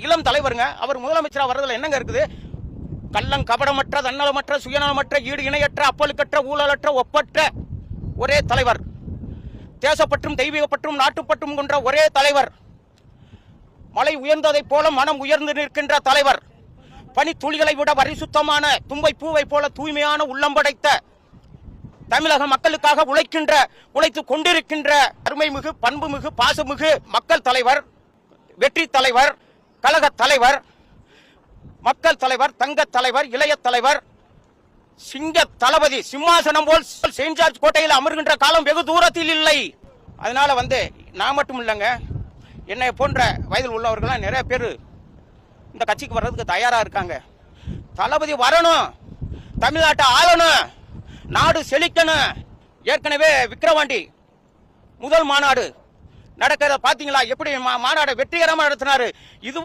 இளம் தலைவருங்க. அவர் முதலமைச்சராக வர்றதுல என்னங்க இருக்குது? கள்ளம் கபடமற்ற, தன்னலமற்ற, சுயநலமற்ற, ஈடு இணையற்ற, அப்பலுக்கற்ற, ஊழலற்ற, ஒப்பற்ற ஒரே தலைவர். தேசப்பற்றும் தெய்வீகப்பற்றும் நாட்டுப்பற்றும் கொண்ட ஒரே தலைவர். மலை உயர்ந்ததைப் போல மனம் உயர்ந்து நிற்கின்ற தலைவர். பனி துளிகளை விட பரிசுத்தமான தும்பை பூவை போல தூய்மையான உள்ளம் படைத்த தமிழக மக்களுக்காக உழைத்துக் கொண்டிருக்கின்ற அருமைமிகு, பண்புமிகு, பாசமிகு மக்கள் தலைவர், வெற்றி தலைவர், கழக தலைவர், மக்கள் தலைவர், தங்க தலைவர், இளைய தலைவர், சிங்க தளபதி, சிம்மாசனம் போல் செயின்ட் ஜார்ஜ் கோட்டையில் அமர்கின்ற காலம் வெகு தூரத்தில் இல்லை. அதனால நான் மட்டும் இல்லைங்க, என்னை போன்ற வயதில் உள்ளவர்கள்லாம் நிறைய பேர் இந்த கட்சிக்கு வர்றதுக்கு தயாரா இருக்காங்க. தளபதி வரணும், தமிழ்நாட்டை ஆளணும், நாடு செழிக்கணும். ஏற்கனவே விக்கிரவாண்டி முதல் மாநாடு நடக்கிறத பாத்தீங்களா? எப்படி மாநாடு வெற்றிகரமா நடத்தினாரு. இது